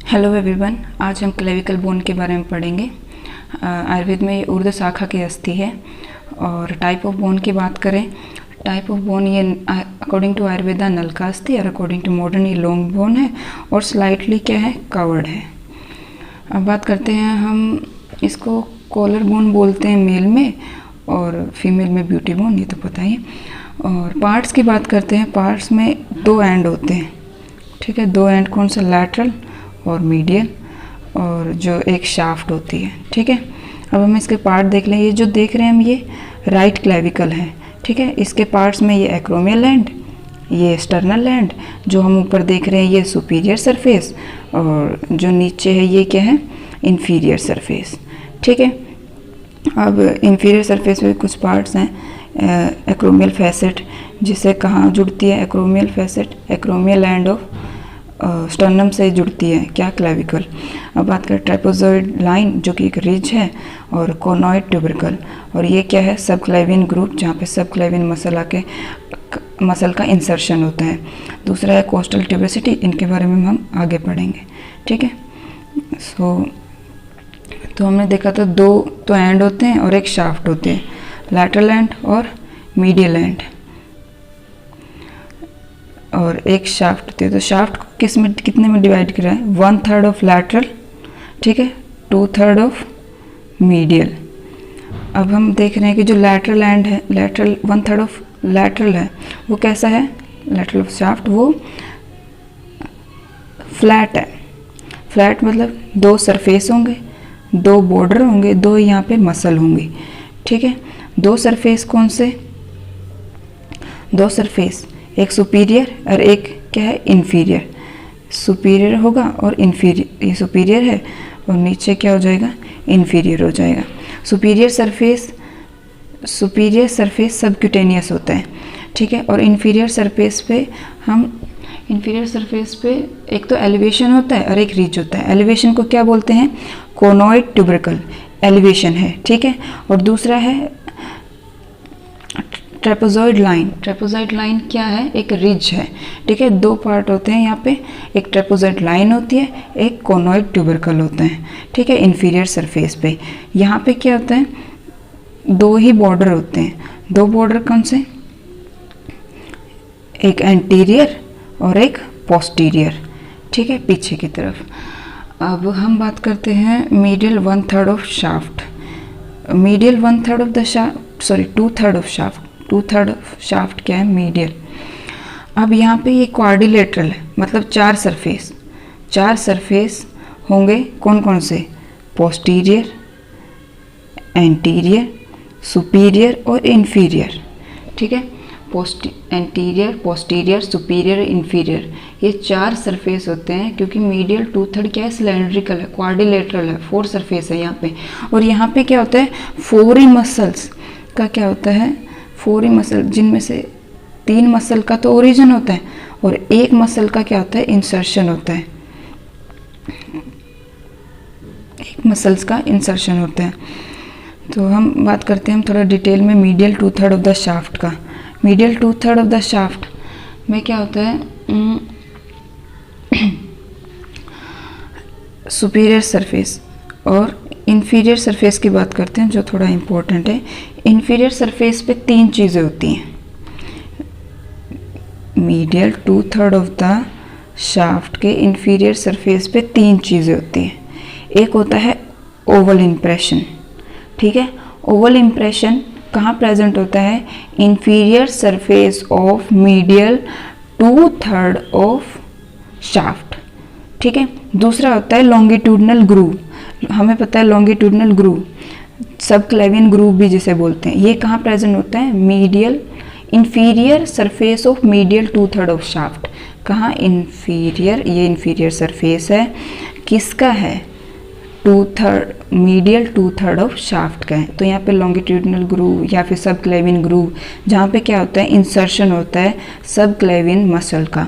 Hello everyone, आज हम clavicle bone के बारे में पढ़ेंगे। आयुर्वेद में ये ऊर्ध्व शाखा की अस्थि है। और टाइप ऑफ बोन की बात करें, टाइप ऑफ बोन ये अकॉर्डिंग टू आयुर्वेदा नलका अस्थि और अकॉर्डिंग टू मॉडर्न ये लॉन्ग बोन है और स्लाइटली क्या है, कवर्ड है। अब बात करते हैं, हम इसको कॉलर बोन बोलते हैं मेल में और फीमेल में ब्यूटी बोन, ये तो पता ही है। और पार्ट्स की बात करते हैं, पार्ट्स में दो एंड होते हैं, ठीक है। दो एंड कौन सा, लैटरल और मीडियल, और जो एक शाफ्ट होती है, ठीक है। अब हम इसके पार्ट देख लें। ये जो देख रहे हैं हम, ये राइट क्लेविकल है, ठीक है। इसके पार्ट्स में ये एक्रोमियल एंड, ये स्टर्नल एंड, जो हम ऊपर देख रहे हैं ये सुपीरियर सरफेस, और जो नीचे है ये क्या है, इन्फीरियर सरफेस, ठीक है। अब इन्फीरियर सरफेस में कुछ पार्ट्स हैं, एक्रोमियल फैसेट, जिसे कहाँ जुड़ती है, acromial facet acromial end of sternum से जुड़ती है, क्या, क्लेविकल। अब बात करें ट्रेपेजॉइड लाइन, जो कि एक रिज है, और कोनॉइड ट्यूबरकल, और ये क्या है, सब क्लेविन ग्रुप, जहाँ पे सब क्लेविन मसल का इंसर्शन होता है। दूसरा है कोस्टल ट्यूबरसिटी, इनके बारे में हम आगे पढ़ेंगे, ठीक है। तो हमने देखा था दो तो एंड होते हैं और एक शाफ्ट होते हैं, लैटरल एंड और मीडियल एंड, और एक शाफ्ट होती है। तो शाफ्ट को किस में, कितने में डिवाइड करा है, 1/3 ऑफ लैटरल, ठीक है, 2/3 ऑफ मीडियल। अब हम देख रहे हैं कि जो लैटरल एंड है, लैटरल 1/3 ऑफ लैटरल है, वो कैसा है, लैटरल ऑफ शाफ्ट वो फ्लैट है। फ्लैट मतलब दो सरफेस होंगे, दो बॉर्डर होंगे, दो यहाँ पे मसल होंगी, ठीक है। दो सरफेस कौन से, दो सरफेस, एक सुपीरियर और एक क्या है, इन्फीरियर। सुपीरियर होगा और इन्फीरियर, ये सुपीरियर है और नीचे क्या हो जाएगा, इन्फीरियर हो जाएगा। सुपीरियर सरफेस सबक्यूटेनियस होता है, ठीक है। और इन्फीरियर सरफेस पे एक तो एलिवेशन होता है और एक रिज होता है। एलिवेशन को क्या बोलते हैं, कोनॉइड ट्यूबरकल एलिवेशन है, ठीक है। और दूसरा है ट्रेपेजॉइड लाइन। ट्रेपेजॉइड लाइन क्या है, एक रिज है, ठीक है। दो पार्ट होते हैं यहाँ पे, एक ट्रेपेजॉइड लाइन होती है, एक कोनॉइड ट्यूबरकल होता है, ठीक है, इन्फीरियर सरफेस पे। यहाँ पे क्या होता है, दो ही बॉर्डर होते हैं। दो बॉर्डर कौन से, एक एंटीरियर और एक पोस्टीरियर, ठीक है, पीछे की तरफ। अब हम बात करते हैं medial 1/3 of shaft. Medial 1/3 of the shaft, sorry 2/3 of shaft, 2/3 of shaft क्या है, मीडियल। अब यहाँ पे ये क्वाड्रिलेटरल है, मतलब चार सरफेस होंगे, कौन कौन से, पोस्टीरियर, एंटीरियर, सुपीरियर और इन्फीरियर, ठीक है। एंटीरियर, पोस्टीरियर, सुपीरियर, इन्फीरियर, ये चार सरफेस होते हैं, क्योंकि मीडियल 2/3 क्या है, सिलेंड्रिकल है, क्वाड्रिलेटरल है, 4 सरफेस है यहाँ पे। और यहाँ पे क्या होता है, 4 ही मसल्स का क्या होता है, 4 ही मसल, जिनमें से 3 मसल का तो ओरिजिन होता है और एक मसल का क्या होता है, इंसर्शन होता है, एक मसल्स का इंसर्शन होता है। तो हम बात करते हैं, हम थोड़ा डिटेल में मीडियल 2/3 ऑफ द शाफ्ट का। मीडियल 2/3 ऑफ द शाफ्ट में क्या होता है, सुपीरियर सरफेस और इन्फीरियर सरफेस की बात करते हैं, जो थोड़ा इम्पोर्टेंट है। इन्फीरियर सरफेस पे 3 चीज़ें होती हैं। मीडियल 2/3 ऑफ द शाफ्ट के इन्फीरियर सरफेस पे 3 चीज़ें होती हैं। एक होता है ओवल इम्प्रेशन, ठीक है। ओवल इम्प्रेशन कहाँ प्रेजेंट होता है, inferior surface of medial 2/3 of shaft, ठीक है। दूसरा होता है लॉन्गिट्यूडनल ग्रूव। हमें पता है लॉन्गिट्यूडनल ग्रूव, सब क्लेविन ग्रूव भी जिसे बोलते हैं, ये कहाँ प्रेजेंट होता है, medial, inferior surface of medial 2/3 of shaft. कहाँ, इन्फीरियर, ये इन्फीरियर सरफेस है, किसका है, 2/3, मीडियल 2/3 ऑफ शाफ्ट का है। तो यहाँ पे लॉन्गिट्यूडनल ग्रूव या फिर सब क्लेविन ग्रूव, जहाँ पे क्या होता है, इंसर्शन होता है सब क्लेविन मसल का।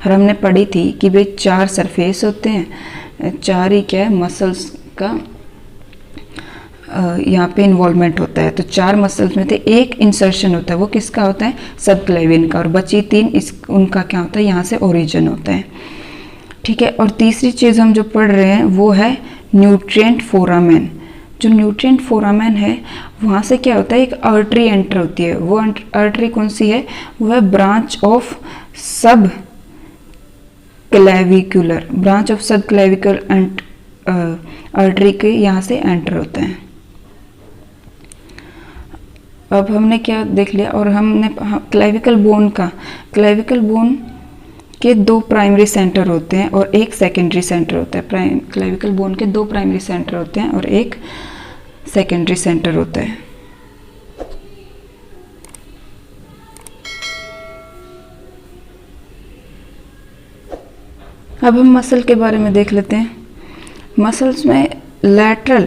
और हमने पढ़ी थी कि भाई 4 सरफेस होते हैं, 4 ही क्या है, मसल्स का यहाँ पे इन्वॉल्वमेंट होता है। तो 4 मसल्स में से एक इंसर्शन होता है, वो किसका होता है, सब क्लेविन का, और बची 3 उनका क्या होता है, यहाँ से ओरिजिन होता है। ठीक है। और तीसरी चीज़ हम जो पढ़ रहे हैं वो है न्यूट्रिएंट फोरामेन। जो न्यूट्रिएंट फोरामेन है वहाँ से क्या होता है, एक आर्टरी एंटर होती है। वो आर्टरी कौन सी है, वो है ब्रांच ऑफ सब क्लेविकुलर, ब्रांच ऑफ सब क्लेविकुलर आर्टरी के यहाँ से एंटर होते हैं। अब हमने क्या देख लिया, और हमने क्लेविकल बोन के 2 प्राइमरी सेंटर होते हैं और एक सेकेंडरी सेंटर होता है। क्लेविकल बोन के 2 प्राइमरी सेंटर होते हैं और एक सेकेंडरी सेंटर होता है। अब हम मसल के बारे में देख लेते हैं। मसल्स में लैटरल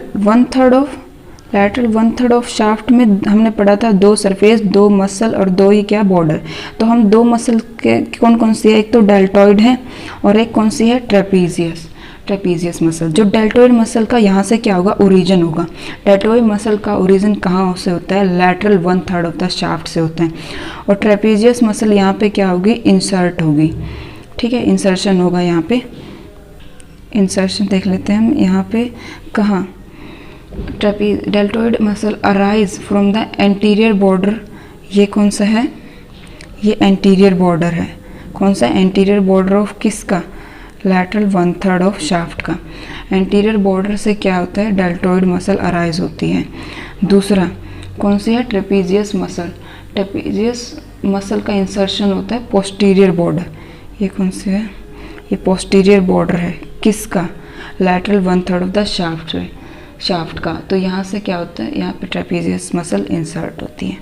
1/3 ऑफ शाफ्ट में हमने पढ़ा था 2 सरफेस, 2 मसल और 2 ही क्या बॉर्डर। तो हम 2 मसल के कौन कौन सी है, एक तो डेल्टॉइड है और एक कौन सी है, ट्रेपीजियस मसल। जो डेल्टॉइड मसल का यहाँ से क्या होगा, ओरिजिन होगा। डेल्टॉइड मसल का ओरिजिन कहाँ से होता है, लैटरल 1/3 ऑफ द शाफ्ट से होता है। और ट्रेपीजियस मसल यहाँ पे क्या होगी, इंसर्ट होगी। ठीक है, इंसर्शन होगा यहाँ पे। इंसर्शन देख लेते हैं हम यहाँ पे कहाँ, deltoid muscle arise from the anterior border. ये कौन सा है, ये एंटीरियर बॉर्डर है। कौन सा, एंटीरियर बॉर्डर ऑफ किसका, लैटरल 1/3 ऑफ शाफ्ट का। एंटीरियर बॉर्डर से क्या होता है, डेल्टॉइड मसल अराइज होती है। दूसरा कौन सी है, ट्रेपीजियस मसल। ट्रेपीजियस मसल का इंसर्शन होता है पोस्टीरियर बॉर्डर। ये कौन सी है, ये पोस्टीरियर बॉर्डर है किसका, लैटरल 1/3 ऑफ द शाफ्ट का। तो यहाँ से क्या होता है, यहाँ पे ट्रेपीजियस मसल इंसर्ट होती है।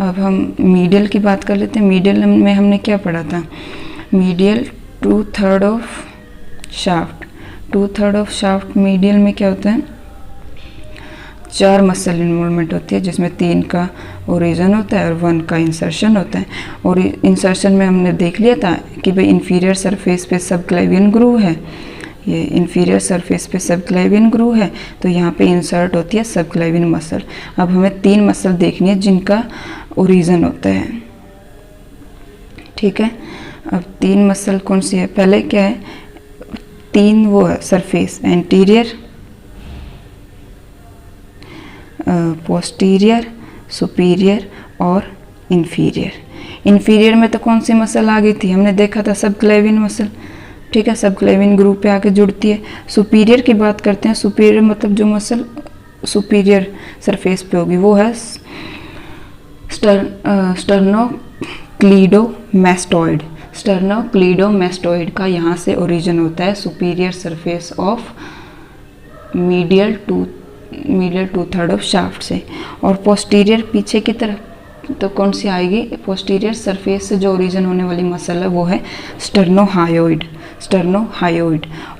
अब हम मीडियल की बात कर लेते हैं। मीडियल में हमने क्या पढ़ा था, medial 2/3 of shaft. 2/3 of shaft medial में क्या होता है, 4 मसल इन्वॉल्वमेंट होती है, जिसमें 3 का ओरिजिन होता है और 1 का इंसर्शन होता है। और इंसर्शन में हमने देख लिया था कि भाई इंफीरियर सरफेस पे सब क्लेवियन ग्रूव है, ये इंफीरियर सरफेस पे सब क्लेवियन ग्रूव है, तो यहाँ पे इंसर्ट होती है सब क्लेवियन मसल। अब हमें 3 मसल देखनी है जिनका ओरिजिन होता है। ठीक है, अब 3 मसल कौन सी है, पहले क्या है, 3 वो है सरफेस, एंटीरियर, पोस्टीरियर, सुपीरियर और इंफीरियर। इंफीरियर में तो कौन सी मसल आ गई थी, हमने देखा था सब क्लेवियन मसल। ठीक है, सब क्लेवियन ग्रुप पे आके जुड़ती है। सुपीरियर की बात करते हैं। सुपीरियर मतलब जो मसल सुपीरियर सरफेस पे होगी वो है स्टर्नोक्लीडोमैस्टॉइड। स्टर्नोक्लीडोमैस्टॉइड का यहाँ से ओरिजिन होता है superior surface of medial 2/3 of shaft से। और पोस्टीरियर पीछे की तरफ तो कौन सी आएगी, पोस्टीरियर सरफेस से जो ओरिजिन होने वाली मसल है वो है स्टर्नोहायोइड।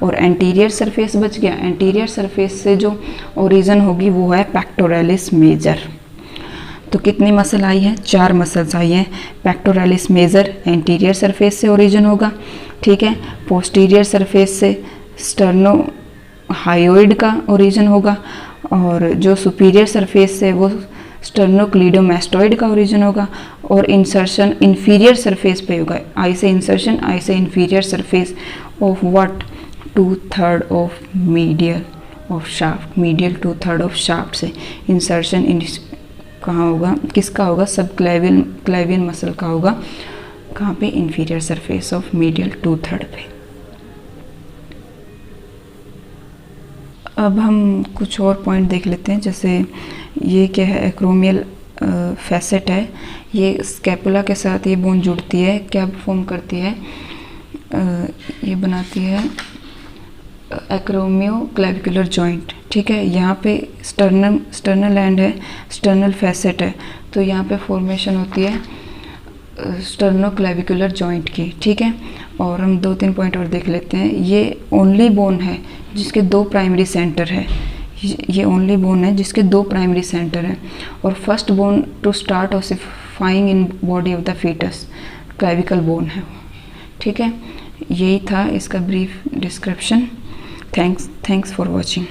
और एंटीरियर सरफेस बच गया। एंटीरियर सरफेस से जो ओरिजिन होगी वो है पेक्टोरलिस मेजर। तो कितनी मसल आई है, 4 मसल्स आई हैं। पेक्टोरलिस मेजर एंटीरियर सरफेस से ओरिजिन होगा। ठीक है, पोस्टीरियर सरफेस से स्टर्नोहायोइड का ओरिजिन होगा, और जो सुपीरियर सरफेस से वो स्टर्नोक्लीडोमैस्टॉइड का ओरिजिन होगा। और इंसर्शन इंफीरियर सरफेस पे होगा, आई से इंसर्शन, आई से inferior surface of what, 2/3 of medial of shaft. Medial 2/3 of shaft से इंसर्शन कहाँ होगा, किसका होगा, सब क्लेवियन मसल का होगा। कहाँ पे, इंफीरियर सरफेस ऑफ मीडियल 2/3 पे। अब हम कुछ और पॉइंट देख लेते हैं। जैसे ये क्या है, एक्रोमियल फैसेट है। ये स्कैपुला के साथ ये बोन जुड़ती है, क्या फॉर्म करती है, ये बनाती है एक्रोमियो क्लेविकुलर जॉइंट। ठीक है, यहाँ पे स्टर्नल एंड है, स्टर्नल फैसेट है, तो यहाँ पे फॉर्मेशन होती है स्टर्नो क्लेविकुलर जॉइंट की। ठीक है, और हम 2-3 पॉइंट और देख लेते हैं। ये ओनली बोन है जिसके 2 प्राइमरी सेंटर है। ये ओनली बोन है जिसके 2 प्राइमरी सेंटर हैं। और first bone to start ossifying in body of the foetus, clavicle bone है। ठीक है, यही था इसका brief description. Thanks for watching.